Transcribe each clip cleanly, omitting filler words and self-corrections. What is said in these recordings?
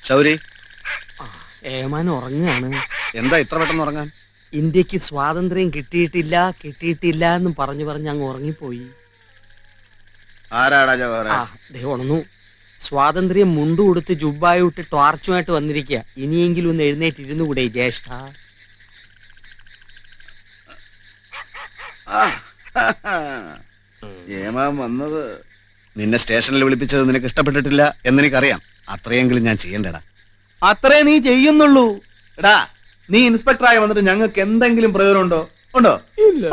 ശൗരി, ഏമാൻ ഉറങ്ങാണ്. എന്താ ഇത്ര പെട്ടെന്ന് ഉറങ്ങാൻ? ഇന്ത്യക്ക് സ്വാതന്ത്ര്യം കിട്ടിയിട്ടില്ല എന്നും പറഞ്ഞു അങ്ങ് ഉറങ്ങിപ്പോയി. ആരാടാ ജവഹർ? ഉണന്നു. സ്വാതന്ത്ര്യം മുണ്ടു കൊടുത്ത് ജുബ്ബായി വിട്ട് ടോർച്ചുമായിട്ട് വന്നിരിക്കുക. ഇനിയെങ്കിലും ഒന്ന് എഴുന്നേറ്റിരുന്നു കൂടെ ജ്യേഷ്ഠ? ഏമാൻ വന്നത് നിന്നെ സ്റ്റേഷനിൽ വിളിപ്പിച്ചത് നിനക്ക് ഇഷ്ടപ്പെട്ടിട്ടില്ല എന്നെനിക്കറിയാം. അത്രയെങ്കിലും ഞാൻ ചെയ്യണ്ടടാ. അത്രേ നീ ചെയ്യുന്നുള്ളൂ. എടാ, നീ ഇൻസ്പെക്ടറായി വന്നിട്ട് ഞങ്ങൾക്ക് എന്തെങ്കിലും പ്രയോജനം ഉണ്ടോ? ഇല്ല.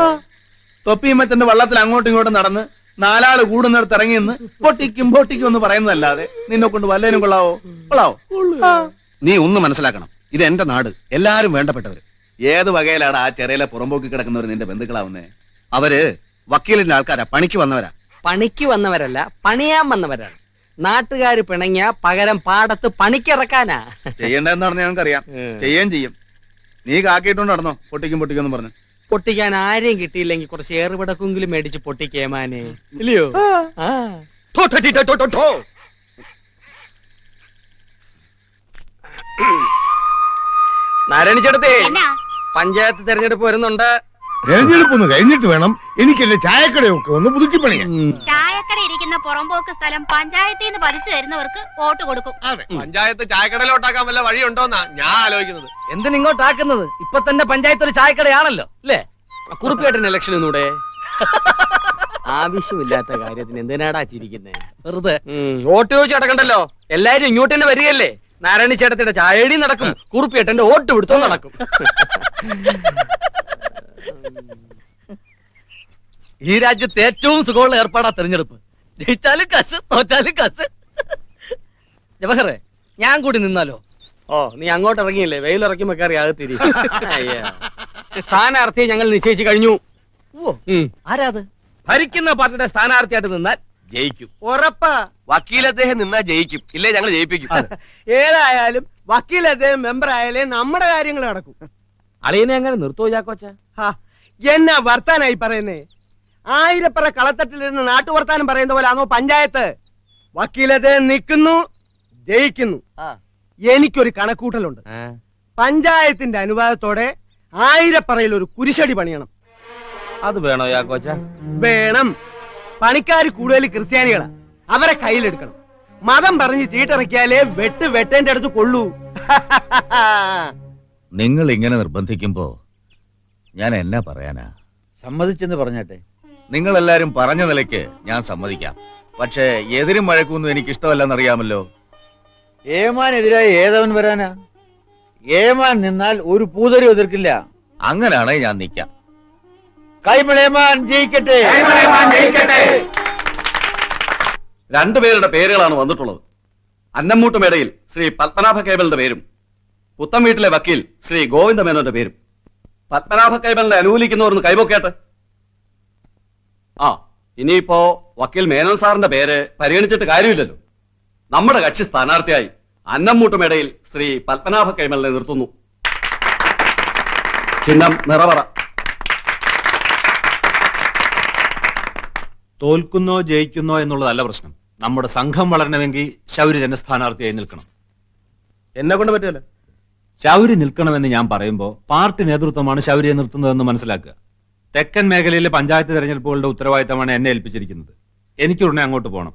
തൊപ്പിയും മച്ചന്റെ വള്ളത്തിൽ അങ്ങോട്ടും ഇങ്ങോട്ടും നടന്ന് നാലാള് കൂടുന്നിടത്ത് ഇറങ്ങിയെന്ന് പൊട്ടിക്കും എന്ന് പറയുന്നതല്ലാതെ നിന്നെ കൊണ്ട് വല്ലതിനും കൊള്ളാവോ? നീ ഒന്ന് മനസ്സിലാക്കണം, ഇത് എന്റെ നാട്, എല്ലാരും വേണ്ടപ്പെട്ടവര്. ഏത് വകയിലാണ് ആ ചെറിയ പുറമ്പോക്കി കിടക്കുന്നവർ നിന്റെ ബന്ധുക്കളാവുന്നേ? അവര് വക്കീലിന്റെ ആൾക്കാരാ, പണിക്ക് വന്നവരാ. പണിക്ക് വന്നവരല്ല, പണിയാൻ വന്നവരാണ്. നാട്ടുകാര് പിണങ്ങിയ പകരം പാടത്ത് പണിക്കിറക്കാനാ. ചെയ്യേണ്ടതെന്നാണെന്ന് ഞങ്ങൾക്കറിയാം, ചെയ്യുകയും ചെയ്യും. നീ കാക്കിയിട്ടുണ്ട് നടന്നോ പൊട്ടിക്കും പറഞ്ഞു. പൊട്ടിക്കാൻ ആരെയും കിട്ടിയില്ലെങ്കിൽ കുറച്ച് ഏറുപടക്കെങ്കിലും മേടിച്ച് പൊട്ടിക്കേമാനെ, ഇല്ലയോ? നാരായണ ചേട്ടത്തെ, പഞ്ചായത്ത് തെരഞ്ഞെടുപ്പ് വരുന്നുണ്ട്. തെരഞ്ഞെടുപ്പൊന്ന് കഴിഞ്ഞിട്ട് വേണം എനിക്ക് എന്റെ ചായക്കടയൊക്കെ ഒന്ന് പുതുക്കി പണിയാൻ. ചായക്കട ഇരിക്കുന്ന പുറമ്പോക്ക് സ്ഥലം പഞ്ചായത്തിൽ നിന്ന് പതിച്ചു തരുന്നവർക്ക് വോട്ട് കൊടുക്കും. പഞ്ചായത്ത് ചായക്കടയിലോട്ടാക്കാൻ വല്ല വഴിയുണ്ടോന്നാ ഞാൻ ആലോചിക്കുന്നത്. എന്തിനിങ്ങോട്ടാക്കുന്നത്? ഇപ്പൊ തന്നെ പഞ്ചായത്ത് ഒരു ചായക്കടയാണല്ലോ, അല്ലേ? കുറുപ്പിയേട്ടൻ ഇലക്ഷൻ ഒന്നൂടെ. ആവശ്യമില്ലാത്ത കാര്യത്തിന് എന്തിനാടാ ചിരിക്കുന്നേ? വെറുതെ വോട്ട് ചോദിച്ചു നടക്കണ്ടല്ലോ. എല്ലാരും ഇങ്ങോട്ട് തന്നെ വരികയല്ലേ? നാരായണ ചേട്ടത്തിന്റെ ചായടി നടക്കും, കുറുപ്പിയേട്ടന്റെ വോട്ട് പിടുത്തോ നടക്കും. ഈ രാജ്യത്ത് ഏറ്റവും സുഖമുള്ള ഏർപ്പാടാ തെരഞ്ഞെടുപ്പ്. ജയിച്ചാലും കസ്, തോറ്റാലും കസ്. ജവഹറെ, ഞാൻ കൂടി നിന്നാലോ? ഓ, നീ അങ്ങോട്ട് ഇറങ്ങിയില്ലേ? വെയിലിറക്കുമ്പോ കയറി അകത്തിരി. സ്ഥാനാർത്ഥിയെ ഞങ്ങൾ നിശ്ചയിച്ചു കഴിഞ്ഞു. ആരാത്? ഭരിക്കുന്ന പാർട്ടിയുടെ സ്ഥാനാർത്ഥിയായിട്ട് നിന്നാൽ ജയിക്കും, ഉറപ്പാ. വക്കീൽ അദ്ദേഹം നിന്നാ ജയിക്കും, ഇല്ലേ ഞങ്ങൾ ജയിപ്പിക്കും. ഏതായാലും വക്കീൽ അദ്ദേഹം മെമ്പർ ആയാലേ നമ്മുടെ കാര്യങ്ങൾ നടക്കും. അളിയനെ അങ്ങനെ നിർത്തോ ചാക്കോച്ച? എന്നാ വർത്താനായി പറയുന്നേ? ആയിരപ്പറ കളത്തട്ടിലിരുന്ന് നാട്ടുവർത്താനം പറയുന്ന പോലെ ആണോ പഞ്ചായത്ത്? വക്കീൽ അദ്ദേഹം നിൽക്കുന്നു, ജയിക്കുന്നു. എനിക്കൊരു കണക്കൂട്ടലുണ്ട്. പഞ്ചായത്തിന്റെ അനുവാദത്തോടെ ആയിരപ്പറയിൽ ഒരു കുരിശടി പണിയണം. അത് വേണോ യാക്കോച്ച? വേണം. പണിക്കാർ കൂടുതൽ ക്രിസ്ത്യാനികളാ, അവരെ കയ്യിലെടുക്കണം. മതം പറഞ്ഞ് ചീട്ടിറക്കിയാലേ വെട്ടേന്റെ അടുത്ത് കൊള്ളൂ. നിങ്ങൾ ഇങ്ങനെ നിർബന്ധിക്കുമ്പോ ഞാൻ എന്നാ പറയാനാ? സമ്മതിച്ചെന്ന് പറഞ്ഞാട്ടെ. നിങ്ങൾ എല്ലാരും പറഞ്ഞ നിലയ്ക്ക് ഞാൻ സമ്മതിക്കാം. പക്ഷേ എതിരും മഴക്കൊന്നും എനിക്ക് ഇഷ്ടമല്ലെന്നറിയാമല്ലോ. ഏമാനെതിരായി ഏതവൻ വരാനാ? ഏമാൻ നിന്നാൽ ഒരു പൂതരി എതിർക്കില്ല. അങ്ങനാണെ ഞാൻ നിൽക്കാം. കൈമളേമാൻ ജയിക്കട്ടെ. രണ്ടുപേരുടെ പേരുകളാണ് വന്നിട്ടുള്ളത്. അന്നമ്മൂട്ടുമേടയിൽ ശ്രീ പത്മനാഭ കൈമളിന്റെ പേരും പുത്തം വീട്ടിലെ വക്കീൽ ശ്രീ ഗോവിന്ദ മേനോന്റെ പേരും. പത്മനാഭ കൈമളിനെ അനുകൂലിക്കുന്നവർ കൈപൊക്കേട്ടെ. ഇനിയിപ്പോ വക്കീൽ മേനോൻ സാറിന്റെ പേര് പരിഗണിച്ചിട്ട് കാര്യമില്ലല്ലോ. നമ്മുടെ കക്ഷി സ്ഥാനാർത്ഥിയായി അന്നമ്മൂട്ടുമേടയിൽ ശ്രീ പത്മനാഭ കൈമളിനെ നിർത്തുന്നു. ചിഹ്നം നിറവറ. തോൽക്കുന്നോ ജയിക്കുന്നോ എന്നുള്ളതല്ല പ്രശ്നം. നമ്മുടെ സംഘം വളരണമെങ്കിൽ ശൗരി തന്നെ സ്ഥാനാർത്ഥിയായി നിൽക്കണം. എന്നെ കൊണ്ട് പറ്റില്ല. ശൗരി നിൽക്കണമെന്ന് ഞാൻ പറയുമ്പോൾ പാർട്ടി നേതൃത്വമാണ് ശൗരിയെ നിർത്തുന്നതെന്ന് മനസ്സിലാക്കുക. തെക്കൻ മേഖലയിലെ പഞ്ചായത്ത് തെരഞ്ഞെടുപ്പുകളുടെ ഉത്തരവാദിത്തമാണ് എന്നെ ഏൽപ്പിച്ചിരിക്കുന്നത്. എനിക്കുടനെ അങ്ങോട്ട് പോകണം.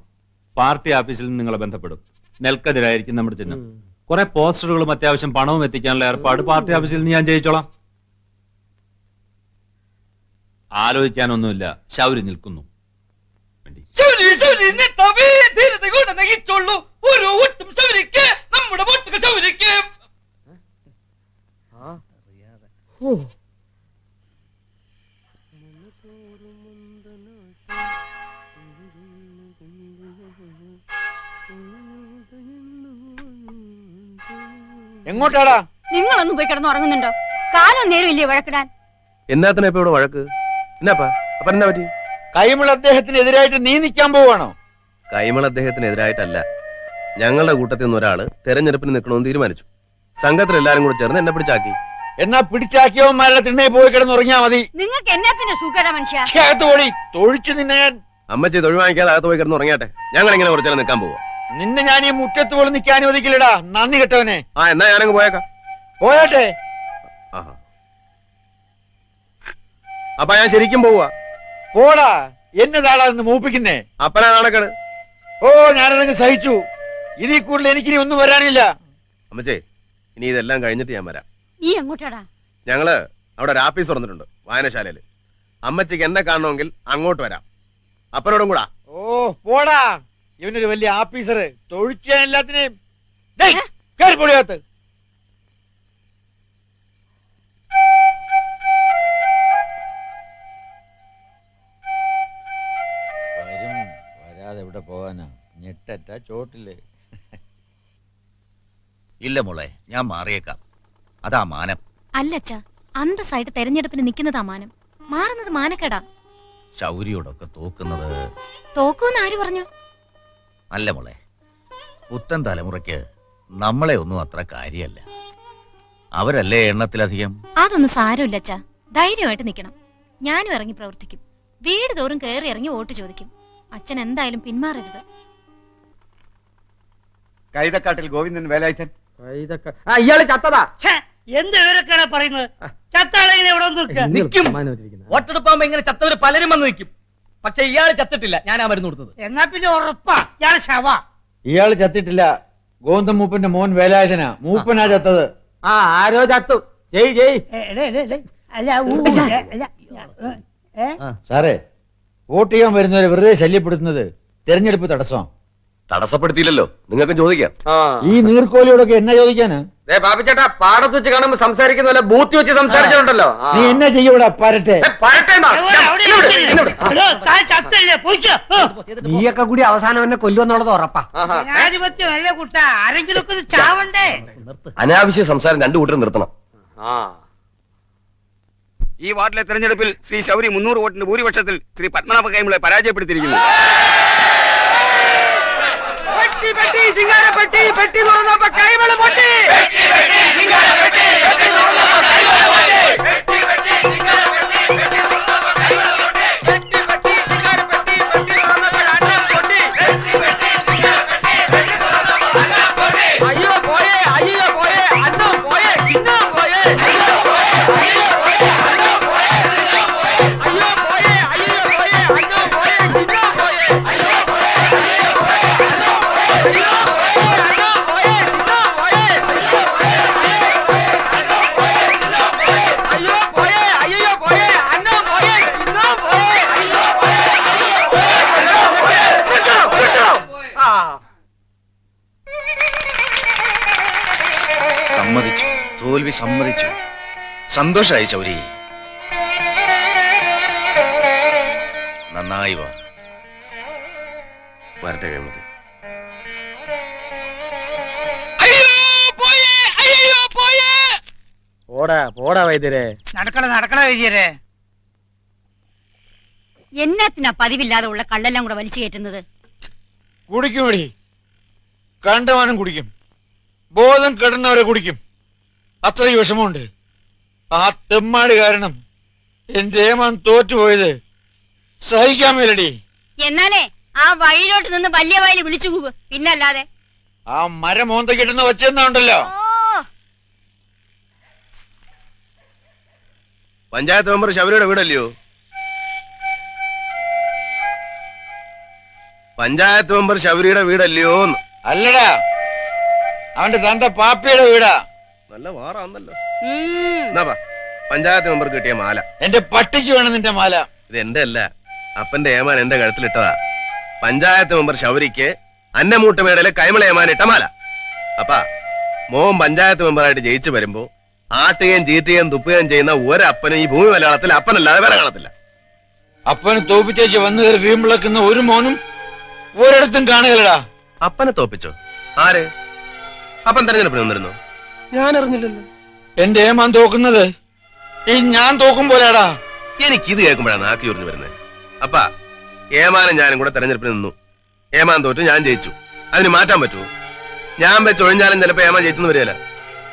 പാർട്ടി ഓഫീസിൽ നിന്ന് നിങ്ങളെ ബന്ധപ്പെടും. നെൽക്കതിരായിരിക്കും നമ്മുടെ ചിഹ്നം. കുറെ പോസ്റ്ററുകളും അത്യാവശ്യം പണവും എത്തിക്കാനുള്ള ഏർപ്പാട് പാർട്ടി ഓഫീസിൽ നിന്ന് ഞാൻ ചെയ്യിച്ചോളാം. ആലോചിക്കാനൊന്നുമില്ല, ശൗരി നിൽക്കുന്നു. ഒരു ഒട്ടും ശൗരിക്ക്, നമ്മുടെ വോട്ടുകൾ ശൗരിക്ക്. എങ്ങോട്ടാടാ? നിങ്ങളൊന്നും പോയി കിടന്ന് ഉറങ്ങുന്നുണ്ടോ? കാലം നേരം ഇല്ലേ വഴക്കിടാൻ? എന്നാത്തിനാ ഇപ്പൊ ഇവിടെ വഴക്ക്? എന്നാപ്പാ അപ്പൊ എന്നാ പറ്റി? കൈമൾ അദ്ദേഹത്തിനെതിരായിട്ട് നീ നിൽക്കാൻ പോവാണോ? കൈമൾ അദ്ദേഹത്തിനെതിരായിട്ടല്ല, ഞങ്ങളുടെ കൂട്ടത്തിൽ നിന്ന് ഒരാള് തെരഞ്ഞെടുപ്പിന് നിൽക്കണമെന്ന് തീരുമാനിച്ചു. സംഘത്തിൽ എല്ലാരും കൂടെ ചേർന്ന് എന്നെ പിടിച്ചാക്കി. എന്നാ പിടിച്ചാക്കിയവന്മാരുടെ തിണ്ണയിൽ പോയി കിടന്നുറങ്ങിയാ മതി. നിങ്ങൾക്ക് എന്നാത്തിന്റെ സുഖേടാ മനുഷ്യ? തൊഴിച്ചു നിന്നെ ഞാൻ. അമ്മച്ചി തൊഴിൽ വാങ്ങിക്കാതെ അകത്ത് പോയി കിടന്ന് ഉറങ്ങിയാട്ടെ. ഞങ്ങൾ ഇങ്ങനെ കുറച്ചു നിൽക്കാൻ പോവാ. നിന്നെ ഞാൻ ഈ മുറ്റത്ത് പോലും നിൽക്കാൻ അനുവദിക്കില്ലടാ, നന്ദി കെട്ടവനെ. ആ എന്നാ ഞാനങ്ങ് പോയേക്കാം. പോയാട്ടെ. ആഹാ. അപ്പൊ ഞാൻ ശരിക്കും പോവാ. പോടാ, എന്നതാടാ നിന്ന് മൂപ്പിക്കുന്നേ. അപ്പനാ നടക്കണ്. ഓ, ഞാനതങ്ങ് സഹിച്ചു. ഇതിൽ കൂടുതൽ എനിക്കിനി ഒന്നും വരാനില്ല. അമ്മച്ചേ, ഇനി ഇതെല്ലാം കഴിഞ്ഞിട്ട് ഞാൻ വരാം. നീ എങ്ങോട്ടാടാ? ഞങ്ങള് അവിടെ ഒരു ആഫീസ് തുറന്നിട്ടുണ്ട്, വായനശാലയില്. അമ്മച്ചിക്ക് എന്നെ കാണണമെങ്കിൽ അങ്ങോട്ട് വരാം. അപ്പനോടും കൂടാ. ഓ, പോടാ. ഇവനൊരു വലിയ ആഫീസർ, തൊഴിക്കാൻ എല്ലാത്തിനെയും. കേറി പൊടിയാത്ത്. വരാതെ എവിടെ പോകാനാ? ഞെട്ടറ്റ ചോട്ടില്ലേ? ഇല്ല മോളെ, ഞാൻ മാറിയേക്കാം. അതാ മാനം. അല്ലച്ച, അന്തസ്സായിട്ട് തെരഞ്ഞെടുപ്പിന് നിൽക്കുന്നതാ മാനം. മാറുന്നത് മാനക്കേടാ. ശൗരിയോടൊക്കെ തോക്കുന്നത്. തോക്കൂന്ന് ആര് പറഞ്ഞു? അല്ല മോളെ, പുത്തൻ തലമുറയ്ക്ക് നമ്മളെ ഒന്നും അത്ര കാര്യമല്ല. അവരല്ലേ എണ്ണത്തിലധികം. അതൊന്നും സാരമില്ലച്ച. ധൈര്യമായിട്ട് നിൽക്കണം. ഞാനും ഇറങ്ങി പ്രവർത്തിക്കും. വീട് തോറും കയറി ഇറങ്ങി വോട്ട് ചോദിക്കും. അച്ഛൻ എന്തായാലും പിന്മാറരുത്. കൈതക്കാട്ടിൽ ഗോവിന്ദൻ വേലായുധൻ. ഇയാള് ചത്തതാ. എന്ത് വിവരക്കാണ് പറയുന്നത്? ചത്താളെ ഇവിടെ നിൽക്കുക. നിൽക്കും. വോട്ടെടുപ്പാകുമ്പോ ഇങ്ങനെ ചത്തവര് പലരും വന്ന് നിൽക്കും. പക്ഷെ ഇയാള് ചത്തിട്ടില്ല. ഞാനാ മരുന്ന് കൊടുത്തത്. എന്നാ പിന്നെ ഉറപ്പാ ഇയാള് ശവ. ഇയാള് ചത്തിട്ടില്ല. ഗോവിന്ദൻ മൂപ്പന്റെ മോൻ വേലായുധനാ. മൂപ്പനാ ചത്തത്. ആ, ആരോ ചത്തു. ജയ് ജയ്. സാറേ, വോട്ട് ചെയ്യാൻ വരുന്നവരെ വെറുതെ ശല്യപ്പെടുത്തുന്നത് തെരഞ്ഞെടുപ്പ് തടസ്സം. തടസ്സപ്പെടുത്തിയില്ലല്ലോ, നിങ്ങൾക്ക് ചോദിക്കാം. ഈ നീർക്കോലിയോടൊക്കെ എന്നാ ചോദിക്കാന്? ബാബുചേട്ടാ, പാടത്ത് വെച്ച് കാണുമ്പോ സംസാരിക്കുന്ന പോലെ ബൂത്ത് വെച്ച് സംസാരിച്ചിട്ടുണ്ടല്ലോ. നീ എന്നാ ചെയ്യൂടാ പരട്ടെ? നീയൊക്കെ കൂടി അവസാനം എന്നെ കൊല്ലുമെന്നുള്ളത് ഉറപ്പാ. ജനാധിപത്യം അല്ലേ കുട്ട, ആരെങ്കിലും ഒക്കെ ചാവണ്ടേ? അനാവശ്യ സംസാരം രണ്ടു കൂട്ടരും നിർത്തണം. ഈ വാർഡിലെ തെരഞ്ഞെടുപ്പിൽ ശ്രീ ശൗരി 300 വോട്ടിന്റെ ഭൂരിപക്ഷത്തിൽ ശ്രീ പത്മനാഭ കൈമളെ പരാജയപ്പെടുത്തിയിരിക്കുന്നു. പെട്ടി തുറന്നപ്പോ കൈമള് പൊട്ടി. അയ്യോ പോയേ, അയ്യോ പോയേ, അന്നം പോയേ, ചിഹ്നം പോയേ. അയ്യോ പോയേ, അയ്യോ പോയേ, അന്നം പോയേ, ചിഹ്നം പോയേ. അയ്യോ പോയേ, അയ്യോ പോയേ, അന്നം പോയേ, ചിഹ്നം പോയേ. അയ്യോ പോയേ, അയ്യോ പോയേ, അന്നം പോയേ, ചിഹ്നം പോയേ. അയ്യോ പോയേ, ചിഹ്നം പോയേ. അയ്യോ പോയേ, അയ്യോ പോയേ, അയ്യോ പോയേ, അന്നം പോയേ, ചിഹ്നം പോയേ. അയ്യോ പോയേ, അയ്യോ പോയേ, അന്നം പോയേ. ആ, സമ്മതിച്ചു, തോൽവി സമ്മതിച്ചു. സന്തോഷായി ശൗരി. നന്നായി വാ. വരട്ടെ കഴിയുമ്പോ. പോടാ വൈദ്യരെ. നടക്കണ വൈദ്യരെ. എന്നാത്തിനാ പതിവില്ലാതെ ഉള്ള കള്ളെല്ലാം കൂടെ വലിച്ചു കയറ്റുന്നത്? കുടിക്കുമടി, കണ്ടമാനം കുടിക്കും. ബോധം കെടുന്നവരെ കുടിക്കും. അത്രയും വിഷമമുണ്ട്. ആ തെമ്മാടി കാരണം എന്റെ ഏമാൻ തോറ്റുപോയത് സഹിക്കാൻ മേലടി. എന്നാലേ ആ വഴിയിലോട്ട് നിന്ന് വലിയ വയല് വിളിച്ചു കൂവ്. പിന്നല്ലാതെ ആ മരം മോന്ത കിട്ടുന്ന വെച്ചെന്നുണ്ടല്ലോ. പഞ്ചായത്ത് മെമ്പർ ശബരിയുടെ വീടല്ലയോ? പഞ്ചായത്ത് മെമ്പർ ശബരിയുടെ വീടല്ലയോ? അല്ലടാ, അവന്റെ തന്ത പാപ്പിയുടെ വീടാ. നല്ല വാറാന്നല്ലോ. എന്നാ പഞ്ചായത്ത് മെമ്പർ കിട്ടിയ മാല. എന്റെ പട്ടിക്ക് വേണം നിന്റെ മാല. ഇത് എന്റെ അല്ല, അപ്പന്റെ ഏമാൻ എന്റെ കഴുത്തിലിട്ടതാ. പഞ്ചായത്ത് മെമ്പർ ശൗരിക്ക് അന്നമൂട്ടുമേടയിലെ കൈമള ഏമാൻ ഇട്ട മാല. അപ്പാ, മോൻ പഞ്ചായത്ത് മെമ്പറായിട്ട് ജയിച്ചു വരുമ്പോ ആട്ടുകയും ചീറ്റുകയും തുപ്പുകയും ചെയ്യുന്ന ഒരപ്പനും ഈ ഭൂമി മലയാളത്തിൽ അപ്പനല്ലാതെ വേറെ കാണത്തില്ല. അപ്പന് തോപ്പിച്ചേച്ച് വന്നു കയറി വീമ്പിളക്കുന്ന ഒരു മോനും ഒരിടത്തും കാണുകയല്ലടാ. അപ്പനെ തോപ്പിച്ചോ? ആര്? അപ്പൻ തെരഞ്ഞെടുപ്പിന് വന്നിരുന്നു? ഞാൻ അറിഞ്ഞില്ലല്ലോ. എന്റെ ഏമാൻ തോക്കുന്നത് ഈ ഞാൻ തോക്കും പോലെയാടാ. എനിക്കിത് കേൾക്കുമ്പോഴാണ് നാക്കി ഉറിഞ്ഞു വരുന്നത്. അപ്പാ, ഏമാനും ഞാനും കൂടെ തെരഞ്ഞെടുപ്പിന് നിന്നു. ഏമാൻ തോറ്റു, ഞാൻ ജയിച്ചു. അതിന് മാറ്റാൻ പറ്റുമോ? ഞാൻ വെച്ച് ഒഴിഞ്ഞാലും ചിലപ്പോ ഏമാൻ ജയിച്ചെന്ന് വരികയില്ല.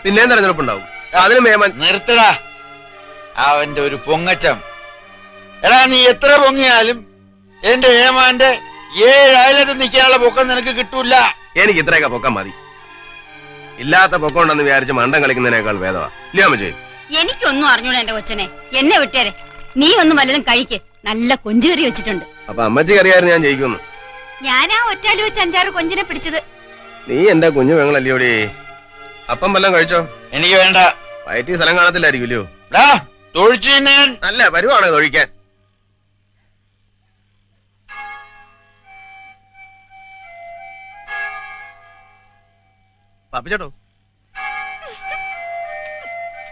പിന്നെയും തെരഞ്ഞെടുപ്പുണ്ടാവും. അതിനും ഏമാൻ. നിർത്തടാ അവന്റെ ഒരു പൊങ്ങച്ചം. എടാ, നീ എത്ര പൊങ്ങിയാലും എന്റെ ഏമാന്റെ 7 അയലത്ത് നിൽക്കാനുള്ള പൊക്കം നിനക്ക് കിട്ടൂല. എനിക്ക് ഇത്രയൊക്കെ പൊക്കം മതി. ഇല്ലാത്ത പൊക്കം ഉണ്ടെന്ന് വിചാരിച്ച് മണ്ടം കളിക്കുന്നതിനേക്കാൾ ഭേദമാ. ഇല്ലയോ അമ്മച്ചി? എനിക്കൊന്നും അറിഞ്ഞൂടാ എന്റെ കൊച്ചനെ. എന്നെ വിട്ടേരെ. നീ ഒന്നും വല്ലതും കഴിക്ക്. നല്ല കൊഞ്ചുകറി വെച്ചിട്ടുണ്ട്. അപ്പൊ അമ്മച്ചി അറിയായിരുന്നു ഞാൻ ജയിക്കുന്നു. ഞാനാ ഒറ്റാലി വെച്ച് 5-6 കൊഞ്ചിനെ പിടിച്ചത്. നീ എന്റെ കുഞ്ഞു പെങ്ങളല്ലയോടി. അപ്പം വല്ലതും കഴിച്ചോ? എനിക്ക് വേണ്ട. വയറ്റി സ്ഥലം കാണത്തില്ലായിരിക്കും ഇല്ലയോ? നല്ല വരുവാണ് തൊഴിക്കാൻ. പാപ്പിച്ചേട്ടോ